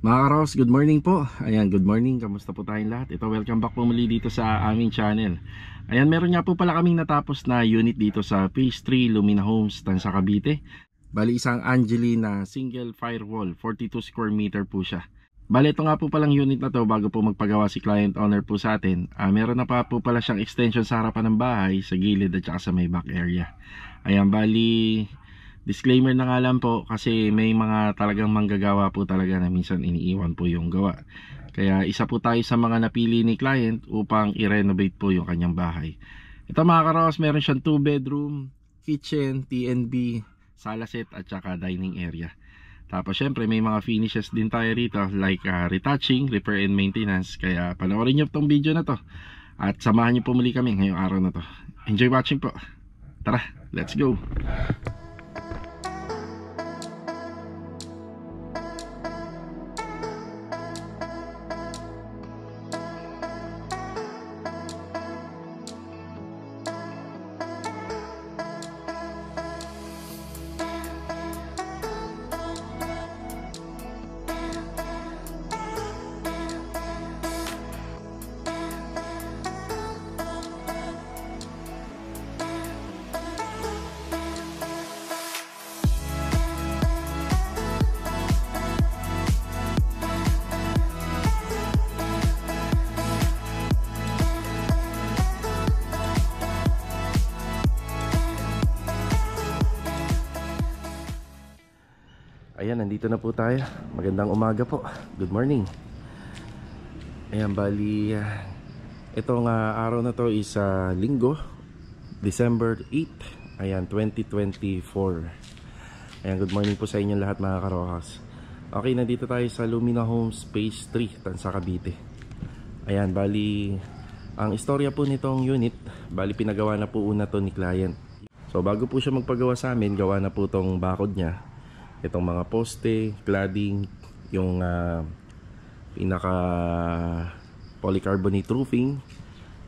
Mga Karos, good morning po. Ayan, good morning. Kamusta po tayong lahat? Ito, welcome back po muli dito sa aming channel. Ayan, meron nga po pala kaming natapos na unit dito sa Phase 3 Lumina Homes, Tansa, Cavite. Bali, isang Angelina single firewall, 42 square meter po siya. Bali, ito nga po palang unit na to bago po magpagawa si client owner po sa atin. Meron na pa po pala siyang extension sa harapan ng bahay, sa gilid at saka sa may back area. Ayan, bali, disclaimer na nga lang po kasi may mga talagang manggagawa po talaga na minsan iniiwan po yung gawa. Kaya isa po tayo sa mga napili ni client upang i-renovate po yung kanyang bahay. Ito mga Karos, meron siyang 2 bedroom, kitchen, TNB, sala set at saka dining area. Tapos syempre may mga finishes din tayo rito like retouching, repair and maintenance. Kaya panoorin nyo itong video na to at samahan nyo po muli kami ngayong araw na to. Enjoy watching po. Tara, let's go. Ayan, nandito na po tayo. Magandang umaga po. Good morning. Ayan, bali itong araw na to is linggo, December 8. Ayan, 2024. Ayan, good morning po sa inyo lahat mga karokas. Okay, nandito tayo sa Lumina Homes Phase 3, Tansa, Cavite. Ayan, bali ang istorya po nitong unit, bali pinagawa na po una to ni client. So bago po siya magpagawa sa amin, gawa na po tong bakod niya. Itong mga poste, cladding, yung pinaka polycarbonate roofing,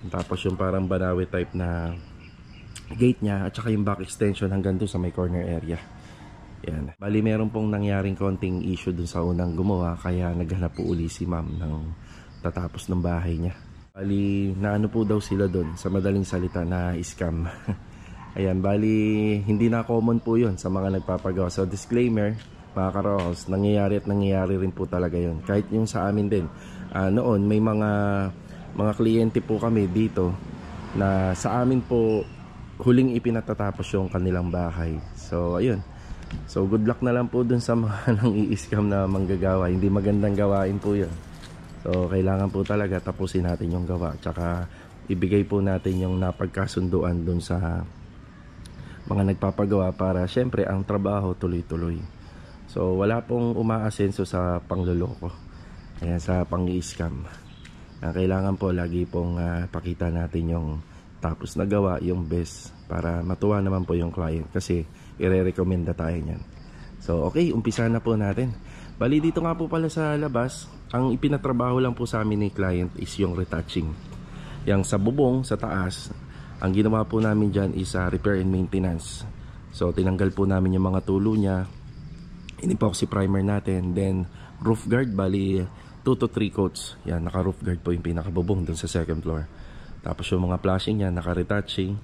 tapos yung parang banawe type na gate niya, at saka yung back extension hanggang doon sa may corner area. Yan. Bali meron pong nangyaring konting issue dun sa unang gumawa, kaya naghanap po uli si ma'am ng tatapos ng bahay niya. Bali naano po daw sila dun, sa madaling salita, na scam. Ayan, bali hindi na common po yun sa mga nagpapagawa. So disclaimer mga karos, nangyayari at nangyayari rin po talaga yun. Kahit yung sa amin din, noon may mga kliyente po kami dito na sa amin po huling ipinatatapos yung kanilang bahay. So ayun, so good luck na lang po dun sa mga nang i-scam na manggagawa. Hindi magandang gawain po yun. So kailangan po talaga tapusin natin yung gawa, tsaka ibigay po natin yung napagkasunduan dun sa mga nagpapagawa para syempre ang trabaho tuloy-tuloy. So wala pong umaasenso sa pangloloko, ayan, sa pang-i-scam. Kailangan po lagi pong pakita natin yung tapos na gawa, yung best, para matuwa naman po yung client kasi ire-recommenda tayo niyan. So okay, umpisa na po natin. Bali dito nga po pala sa labas, ang ipinatrabaho lang po sa amin ni client is yung retouching. Yang sa bubong, sa taas, ang ginawa po namin dyan is repair and maintenance. So tinanggal po namin yung mga tulo niya, in-epoxy primer natin, then roof guard, bali 2 to 3 coats. Yan, naka roof guard po yung pinakabubong dun sa second floor. Tapos yung mga flashing niya, naka-retouching.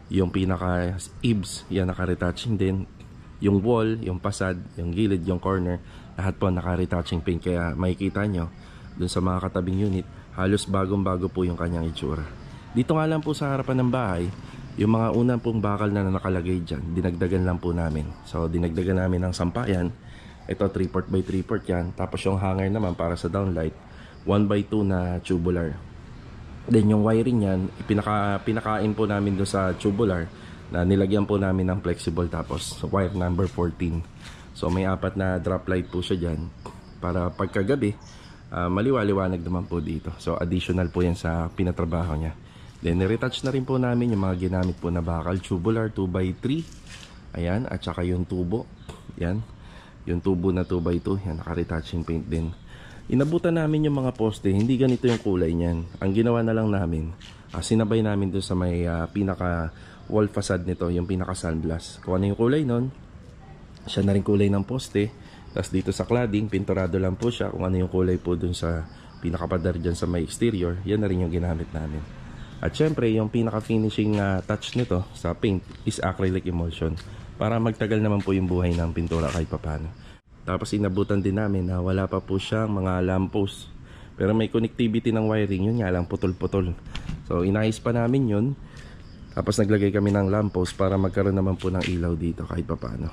Yung pinaka eaves, yan, naka-retouching din. Yung wall, yung pasad, yung gilid, yung corner, lahat po naka-retouching paint. Kaya makikita nyo dun sa mga katabing unit, halos bagong-bago po yung kanyang itsura. Dito nga lang po sa harapan ng bahay, yung mga unang pong bakal na nakalagay dyan, dinagdagan lang po namin. So dinagdagan namin ng sampayan. Ito 3/4 by 3/4 yan. Tapos yung hanger naman para sa downlight, 1/2 na tubular. Then yung wiring yan, pinakain po namin doon sa tubular, na nilagyan po namin ng flexible, tapos wire number 14. So may 4 na drop light po siya dyan para pagkagabi maliwaliwanag naman po dito. So additional po yan sa pinatrabaho niya. Then retouch na rin po namin yung mga ginamit po na bakal, tubular 2x3, ayan, at saka yung tubo, yan, yung tubo na 2x2, yan, naka-retouching paint din. Inabutan namin yung mga poste, hindi ganito yung kulay niyan. Ang ginawa na lang namin, sinabay namin doon sa may pinaka wall facade nito, yung pinaka sandblast. Kung ano yung kulay nun, siya na rin kulay ng poste Tapos dito sa cladding, pinturado lang po siya kung ano yung kulay po dun sa pinakapadar dyan sa may exterior. Yan na rin yung ginamit namin. At syempre, yung pinaka-finishing touch nito sa paint is acrylic emulsion para magtagal naman po yung buhay ng pintura kahit papano. Tapos inabutan din namin na wala pa po siyang mga lamppost. Pero may connectivity ng wiring, yun nga lang putol-putol. So inayos pa namin yun. Tapos naglagay kami ng lamppost para magkaroon naman po ng ilaw dito kahit papano.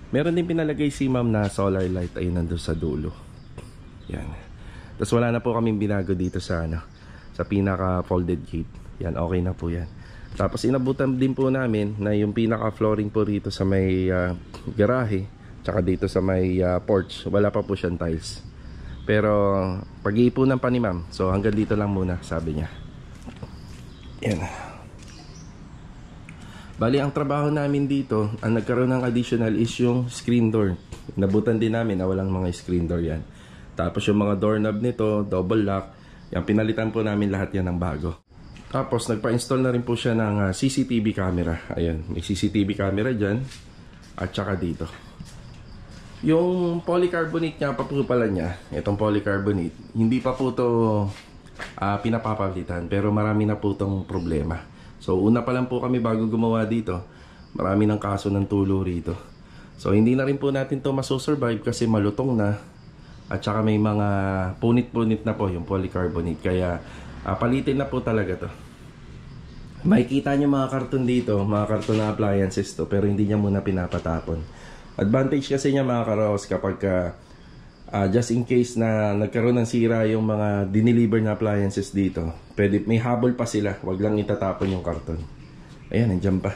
Meron din pinalagay si ma'am na solar light ay nandun sa dulo. Yan. Tapos wala na po kaming binago dito sa sa pinaka folded gate. Yan, okay na po yan. Tapos inabutan din po namin na yung pinaka flooring po rito sa may garahe, tsaka dito sa may porch, wala pa po siyang tiles. Pero pag-iipunan pa ni ma'am, so hanggang dito lang muna, sabi niya. Yan. Bali, ang trabaho namin dito, ang nagkaroon ng additional is yung screen door. Nabutan din namin na walang mga screen door yan. Tapos yung mga doorknob nito, double lock, yan, pinalitan po namin lahat yan ng bago. Tapos nagpa-install na rin po siya ng CCTV camera. Ayan, may CCTV camera dyan at saka dito. Yung polycarbonate niya, papupala niya, itong polycarbonate, hindi pa po ito pinapapalitan, pero marami na po itong problema. So una pa lang po kami bago gumawa dito, marami ng kaso ng tulo rito. So hindi na rin po natin ito masosurvive kasi malutong na, at saka may mga punit-punit na po yung polycarbonate, kaya palitin na po talaga to. Makikita nyo mga karton dito, mga karton na appliances to, pero hindi niya muna pinapatapon. Advantage kasi niya mga karos kapag just in case na nagkaroon ng sira yung mga dineliver na appliances dito, pwede, may habol pa sila, wag lang itatapon yung karton. Ayan, nandiyan pa.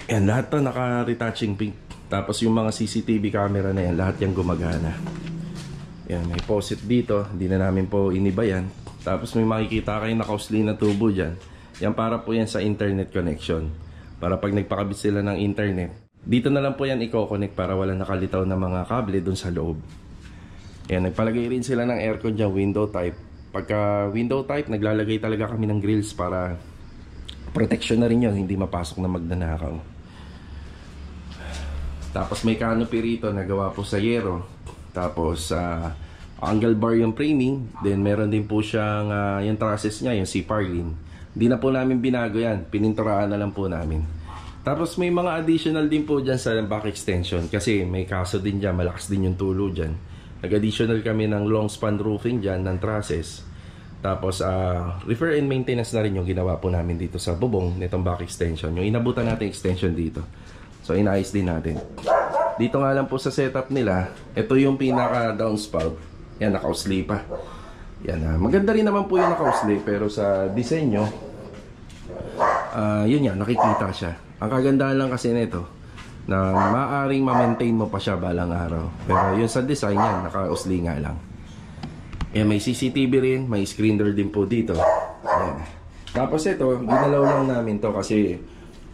Ayan, lahat to naka-retouching pink. Tapos yung mga CCTV camera na yan, lahat yan gumagana. Ayan, may faucet dito, hindi na namin po iniba yan. Tapos may makikita kayo naka-usli na tubo dyan. Yan, para po yan sa internet connection. Para pag nagpakabit sila ng internet, dito na lang po yan i-connect para wala nakalitaw na mga kable dun sa loob. Ayan, nagpalagay rin sila ng aircon dyan, window type. Pagka window type, naglalagay talaga kami ng grills para protection na rin yun, hindi mapasok na magnanakaw. Tapos may canopy rito na gawa po sa yero. Tapos angle bar yung framing. Then meron din po siyang yung trusses niya, yung C-Parlin. Hindi na po namin binago yan, pininturaan na lang po namin. Tapos may mga additional din po dyan sa back extension kasi may kaso din dyan, malakas din yung tulo dyan. Nag-additional kami ng long span roofing dyan, ng trusses. Tapos repair and maintenance na rin yung ginawa po namin dito sa bubong nitong back extension. Yung inabutan natin extension dito. So inayos din natin. Dito nga lang po sa setup nila, ito yung pinaka downspout. Yan, naka-usli pa. Yan, maganda rin naman po yung naka-usli, pero sa disenyo, yun yan, nakikita siya. Ang kagandahan lang kasi nito, na maaaring ma-maintain mo pa siya balang araw. Pero yun sa design yan, naka-usli nga lang. Yan, may CCTV rin, may screen door din po dito. Yan. Tapos ito, ginalaw lang namin to kasi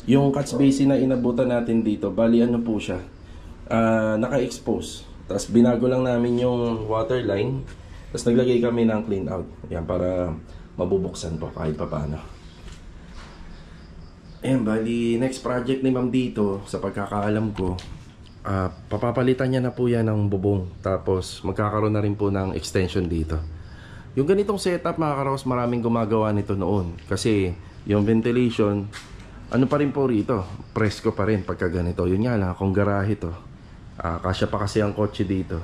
yung catch basin na inabutan natin dito, bali ano po siya, naka-expose. Tapos binago lang namin yung water line. Tapos naglagay kami ng clean out. Yan, para mabubuksan po kahit paano. Ayan, bali, next project ni ma'am dito, sa pagkakaalam ko, papapalitan niya na po yan ng bubong. Tapos magkakaroon na rin po ng extension dito. Yung ganitong setup mga karos, maraming gumagawa nito noon. Kasi yung ventilation, ano pa rin po rito, presko pa rin pagka ganito. Yun nga lang, kung garahe to, kasya pa kasi ang kotse dito.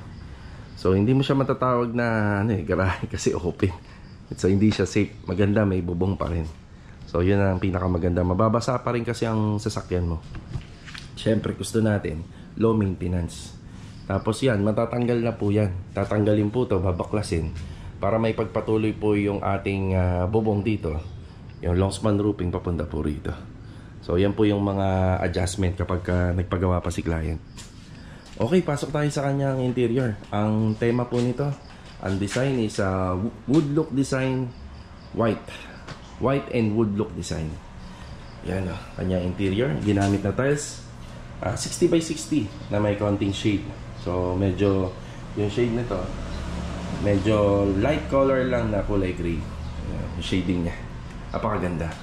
So hindi mo siya matatawag na garahe kasi open. So hindi siya safe. Maganda, may bubong pa rin. So yun ang pinakamaganda. Mababasa pa rin kasi ang sasakyan mo. Siyempre gusto natin low maintenance. Tapos yan, matatanggal na po yan. Tatanggalin po to, babaklasin, para may pagpatuloy po yung ating bubong dito. Yung long span roofing papunta po rito. So yan po yung mga adjustment kapag nagpagawa pa si client. Okay, pasok tayo sa kanyang interior. Ang tema po nito, ang design is wood look design, white and wood look design. Yan o, kanyang interior. Ginamit na tiles, 60 by 60 na may konting shade. So medyo yung shade nito, medyo light color lang na kulay gray. Yung shading niya, napakaganda.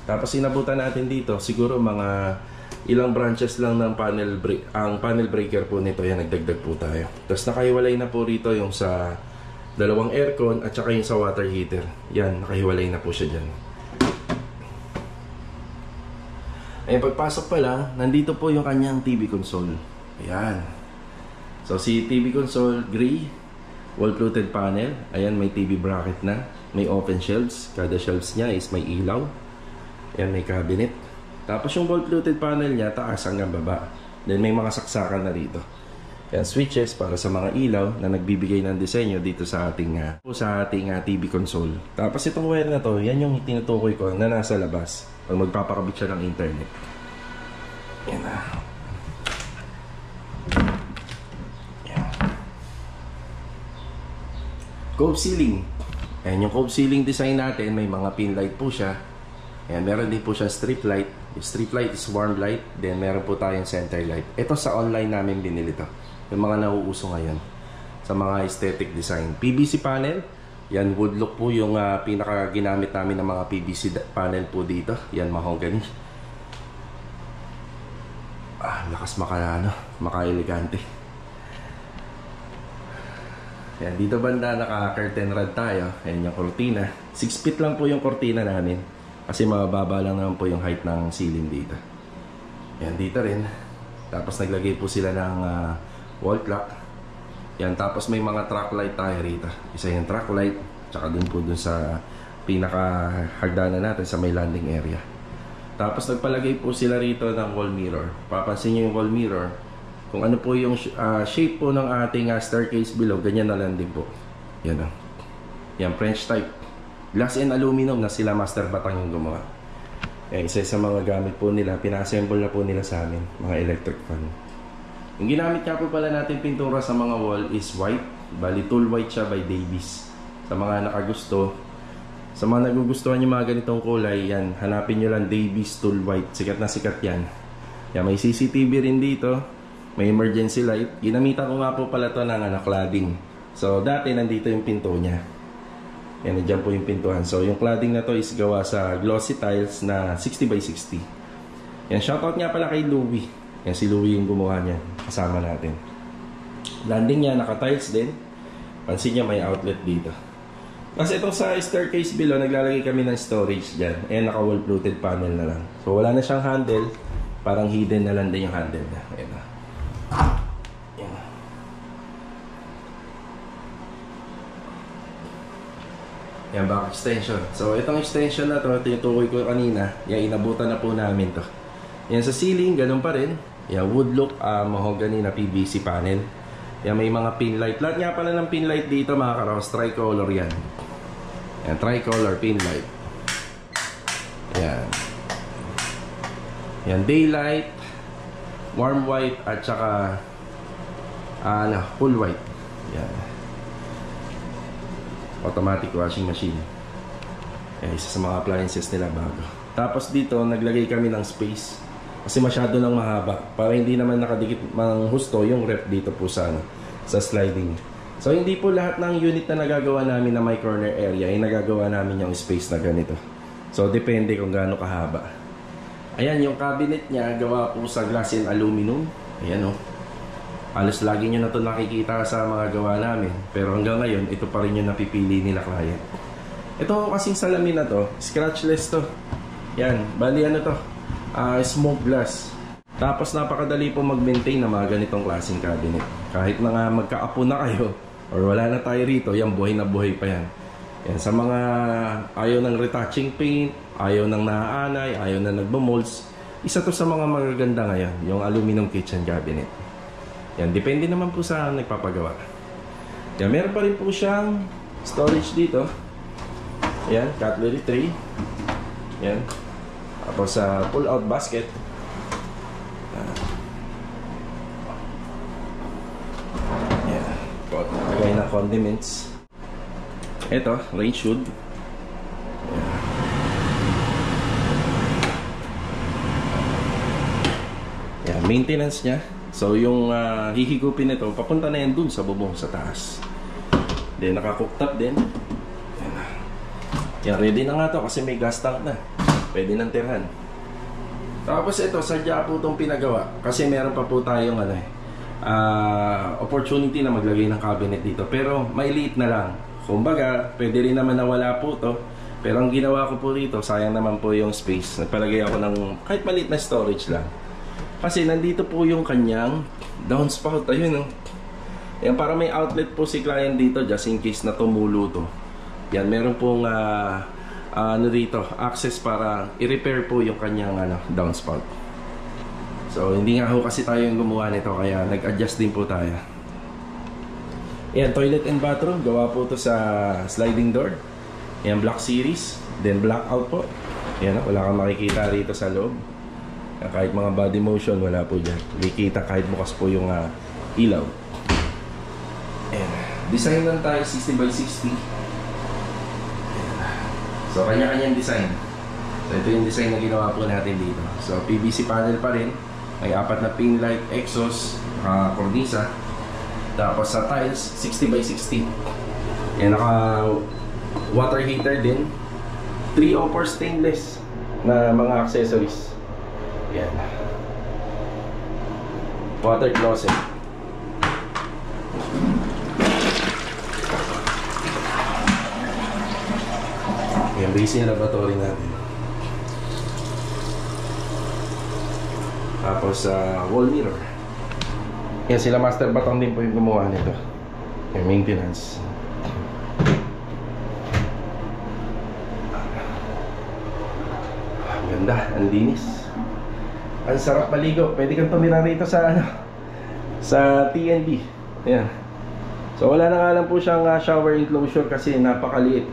Tapos inabutan natin dito siguro mga ilang branches lang ng ang panel breaker po nito. Yan, nagdagdag po tayo. Tapos nakahiwalay na po rito yung sa dalawang aircon at saka yung sa water heater. Yan, nakahiwalay na po siya dyan. Pagpasok pa lang, nandito po yung kanyang TV console. Ayan. So si TV console, gray, wall-fluted panel. Ayan, may TV bracket na. May open shelves. Kada shelves niya is may ilaw. Ayan, may cabinet. Tapos yung wall-fluted panel niya, taas hanggang baba. Then may mga saksakan na rito. Ayan, switches para sa mga ilaw na nagbibigay ng disenyo dito sa ating TV console. Tapos itong wire na to, yan yung tinutukoy ko na nasa labas. Pag magpapakabit siya ng internet. Ayan na. Cove ceiling. Ayan, yung cove ceiling design natin, may mga pin light po siya. Ayan, meron din po siya strip light. Yung strip light is warm light. Then meron po tayong center light. Ito sa online namin binili to. Yung mga nauuso ngayon sa mga aesthetic design. PVC panel. Yan, wood look po yung pinaka ginamit namin ng mga PVC panel po dito. Yan, mahogany. Lakas maka-elegante. Yan, dito banda naka-curtain rod tayo. Yan yung cortina. 6 feet lang po yung cortina namin. Kasi mababa lang naman po yung height ng ceiling dito. Yan, dito rin. Tapos naglagay po sila ng wall clock. Yan, tapos may mga track light tayo rito. Isa yung track light, tsaka dun po dun sa pinaka hagdanan natin sa may landing area. Tapos nagpalagay po sila rito ng wall mirror. Papansin nyo yung wall mirror, kung ano po yung shape po ng ating staircase below, ganyan na lang din po. Yan o. Yan, French type. Glass and aluminum na sila Master Batang yung gumawa. Yan, isa sa mga gamit po nila, pina-assemble na po nila sa amin, mga electric fan. Yung ginamit nga po pala natin pintura sa mga wall is white. Bali, tool white siya by Davies. Sa mga nakagusto, sa mga nagugustuhan yung mga ganitong kulay, yan, hanapin nyo lang Davies tool white. Sikat na sikat yan. Yan, may CCTV rin dito. May emergency light. Ginamitan ko nga po pala to ng cladding. So, dati nandito yung pinto niya. Yan, dyan po yung pintuan. So, yung cladding na to is gawa sa glossy tiles na 60 by 60. Yan, shoutout nga pala kay Louie. Yan, si Louie yung gumawa niya. Kasama natin. Landing niya, naka-tiles din. Pansin niya, may outlet dito. Kasi itong sa staircase below, naglalagay kami ng storage dyan. Ayan, naka-wall fluted panel na lang. So, wala na siyang handle. Parang hidden na lang din yung handle na. Ayan na. Ayan. Yan, back extension. So, itong extension na to, tinutukoy ko kanina. Yan, inabutan na po namin to. Yan, sa ceiling, ganun pa rin. Yan, wood look, mahogany na PVC panel. Yan, may mga pin light. Lahat nga pala ng pin light dito, mga karos, tricolor yan. Yan, tricolor pin light. Yan. Yan, daylight, warm white, at saka full white. Yan. Automatic washing machine. Yan, isa sa mga appliances nila bago. Tapos dito, naglagay kami ng space. Kasi masyado nang mahaba. Para hindi naman nakadikit mang husto yung rep dito po sa sliding. So, hindi po lahat ng unit na nagagawa namin na may corner area ay nagagawa namin yung space na ganito. So, depende kung gaano kahaba. Ayan, yung cabinet niya, gawa po sa glass and aluminum. Ayan o. Halos lagi nyo na ito nakikita sa mga gawa namin. Pero hanggang ngayon, ito pa rin yung napipili nila client. Ito kasing salamin na to, scratchless to. Yan, bali ano to? Smoke glass. Tapos napakadali po mag-maintain na mga ganitong klaseng cabinet. Kahit na nga magkaapo na kayo or wala na tayo rito, yan, buhay na buhay pa yan. Yan, sa mga ayaw ng retouching paint, ayaw ng naaanay, ayaw na nagbo-molds, isa to sa mga magaganda ngayon, yung aluminum kitchen cabinet. Yan, depende naman po sa nagpapagawa. Yan, meron pa rin po siyang storage dito. Yan, cutlery tray. Yan. Tapos sa pull-out basket. Yan. Lagay ng condiments. Ito, range hood. Yan, maintenance niya. So yung hihigupin nito, papunta na yan dun sa bubong sa taas. Then naka-cooktop din. Yan, ready na nga to kasi may gas tank na. Pwede nang tirahan. Tapos ito, sadya po itong pinagawa. Kasi meron pa po tayong opportunity na maglagay ng cabinet dito. Pero may liit na lang. Kumbaga, pwede rin naman na wala po to. Pero ang ginawa ko po rito, sayang naman po yung space. Nagpalagay ako ng kahit maliit na storage lang. Kasi nandito po yung kanyang downspout. Ayun, oh. Yan, para may outlet po si client dito just in case na tumulo to. Yan, meron pong dito, access para i-repair po yung kanyang downspout. So, hindi nga ho kasi tayo yung gumawa nito, kaya nag-adjust din po tayo. Yan, toilet and bathroom. Gawa po to sa sliding door. Yan, black series. Then blackout po. Yan, wala kang makikita rito sa loob. Kahit mga body motion, wala po dyan. Makikita kahit bukas po yung ilaw. Ayan. Design lang tayo 60 by 60. Ayan. So, kanya-kanyang design. So, ito yung design na ginawa po natin dito. So, PVC panel pa rin. May 4 na pin light, exhaust, kornisa. Tapos sa tiles, 60 by 60. Ayan, naka water heater din. 304 stainless na mga accessories. Ayan. Water closet. Ayan, basin lavatory natin. Tapos wall mirror. Yan, sila Master Batong din po yung gumawa nito. Yung maintenance. Ganda, ang linis. Ang sarap maligo. Pwede kang tumira rito sa sa TNB. Ayan. So wala na nga lang po siyang shower enclosure kasi napakaliit.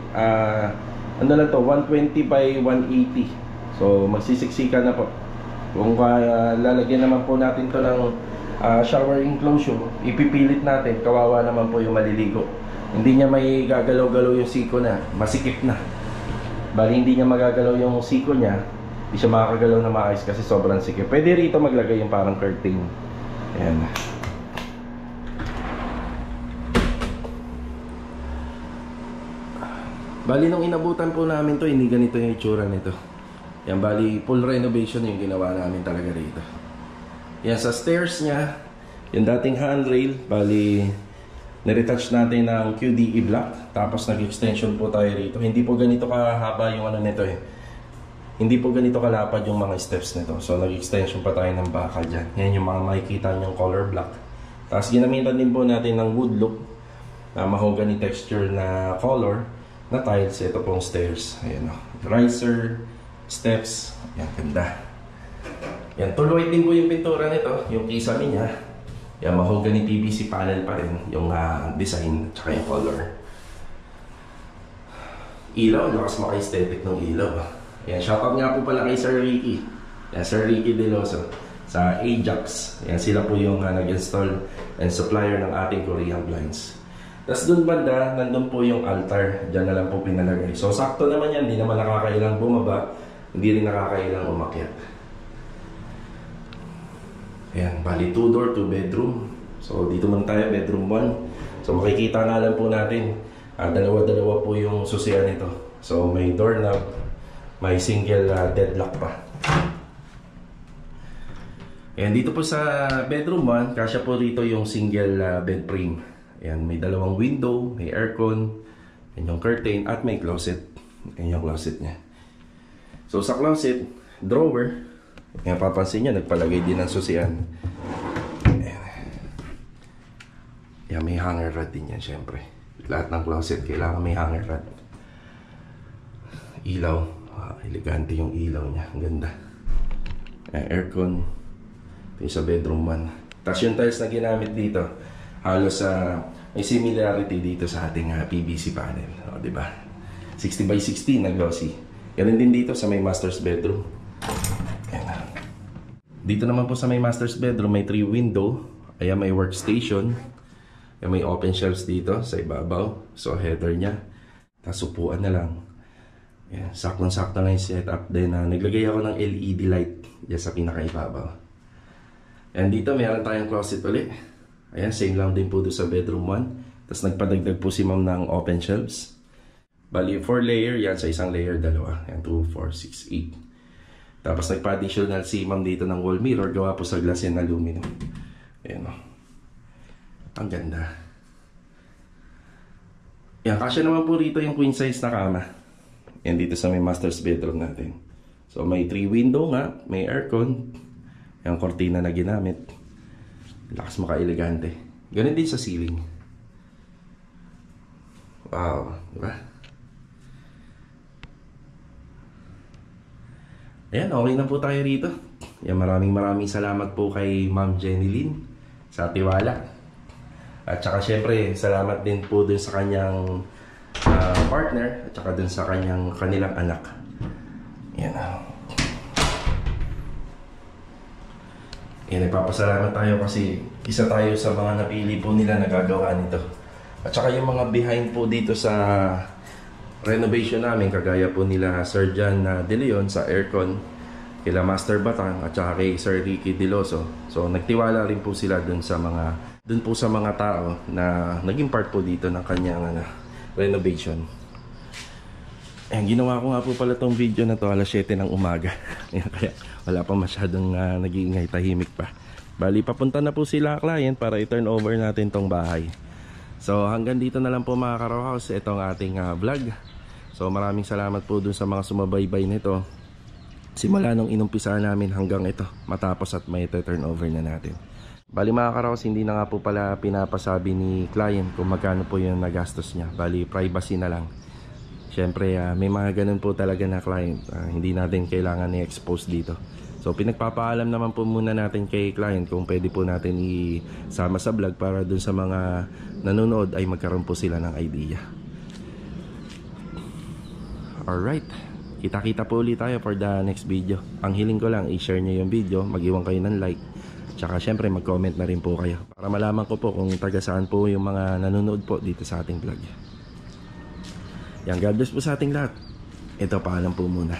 Ano lang to, 120 by 180. So magsisiksika na po. Kung lalagyan naman po natin to ng shower enclosure, ipipilit natin, kawawa naman po yung maliligo. Hindi niya may gagalaw-galaw yung siko na, masikip na. Bali hindi niya magagalaw yung siko niya, hindi siya makakagalaw na maayos kasi sobrang sikip. Pwede rito maglagay yung parang curtain. Ayan. Bali nung inabutan po namin to, hindi ganito yung itsura nito. Yan, bali full renovation yung ginawa namin talaga rito. Yan, sa stairs niya, yung dating handrail, bali niretouch natin ng QDE block. Tapos nag-extension po tayo rito. Hindi po ganito kahaba yung nito eh. Hindi po ganito kalapad yung mga steps nito. So nag-extension pa tayo ng bakal dyan. Yan yung mga makikita nyong color block. Tapos ginamitan din po natin ng wood look na mahogany texture na color na tiles. Ito pong stairs. Ayan o. Riser, steps. Yan, ganda. Yan, tuloy din po yung pintura nito, yung kisame niya. Yan, mahogany PVC panel pa rin yung design at yung color. Ilaw, lakas maka-aesthetic ng ilaw. Yan, shoutout nga po pala kay Sir Ricky. Yan, Sir Ricky Deloso sa Ajax. Yan, sila po yung nag-install and supplier ng ating Korean blinds. Tapos dun banda, nandun po yung altar. Diyan na lang po pinalagay. So sakto naman yan, hindi naman nakakailang bumaba, hindi rin nakakailang umakyat. Ayan, bali 2 door, 2 bedroom. So dito man tayo, bedroom 1. So makikita nga lang po natin, dalawa-dalawa po yung susian nito. So may doorknob, may single deadlock pa. Ayan, dito po sa bedroom 1, kasya po rito yung single bed frame. Ayan, may dalawang window, may aircon, ayan yung curtain, at may closet. Ayan yung closet niya. So sa closet, drawer. Ayan, papansin nyo, nagpalagay din ng susian. Ayan, may hanger rod din yan, syempre. Lahat ng closet, kailangan may hanger rod. Ilaw. Elegante yung ilaw niya. Ang ganda. Ayan, aircon. Ito yung sa bedroom 1. Tapos yung tiles na ginamit dito, halos may similarity dito sa ating PVC panel. O, diba? 60 by 60 na glossy. Ganun din dito sa may master's bedroom. Ayan. Dito naman po sa may master's bedroom, may 3 window. Ayan, may workstation. Ayan, may open shelves dito sa ibabaw. So, header niya. Tapos upuan na lang. Ayan, saktong-sakto na yung setup. Then, naglagay ako ng LED light dyan sa pinakaibabaw. Ayan, dito meron tayong closet ulit. Ayan, same lang din po doon sa bedroom 1. Tapos nagpadagdag po si ma'am ng open shelves. Bali, 4 layer. Yan, sa isang layer, dalawa. Ayan, 2, 4, 6, 8. Tapos nagpa-additional si ma'am dito ng wall mirror, gawa po sa glass and aluminum. Ayan o. Ang ganda. Yan, kasya naman po rito yung queen size na kama. Yan dito sa may master's bedroom natin. So may 3 window nga, may aircon. Yung kortina na ginamit. Lakas maka-elegante. Ganun din sa ceiling. Wow, diba? Ayan, okay na po tayo rito. Yan, maraming salamat po kay Ma'am Jenny Lynn sa tiwala. At saka syempre, salamat din po dun sa kanyang partner at saka dun sa kanilang anak. Yan. Yan, ipapasalamat tayo kasi isa tayo sa mga napili po nila na gagawa nito. At saka yung mga behind po dito sa renovation namin, kagaya po nila Sir John De Leon sa aircon, kila Master Batang at saka kay Sir Ricky Deloso. So nagtiwala rin po sila dun po sa mga tao na naging part po dito ng kanyang renovation. Ayan, ginawa ko nga po pala tong video na to alas 7 ng umaga. Ayan, kaya wala pa masyadong nag-iingay, tahimik pa. Bali, papunta na po sila client para i-turn over natin tong bahay. So hanggang dito na lang po mga Karaw House, itong ating vlog. So maraming salamat po dun sa mga sumabaybay nito simula nung inumpisa namin hanggang ito matapos at may turnover na natin. Bali mga Karaw House, hindi na nga po pala pinapasabi ni client kung magkano po yung nagastos niya. Bali, privacy na lang. Siyempre may mga ganun po talaga na client, hindi natin kailangan i-expose dito. So pinagpapaalam naman po muna natin kay client kung pwede po natin isama sa vlog para dun sa mga nanonood ay magkaroon po sila ng idea. Alright, kita-kita po ulit tayo for the next video. Ang hiling ko lang, i-share nyo yung video, mag-iwan kayo ng like, tsaka syempre mag-comment na rin po kayo para malaman ko po kung taga saan po yung mga nanonood po dito sa ating vlog. Yan, God bless po sa ating lahat. Ito, paalam po muna.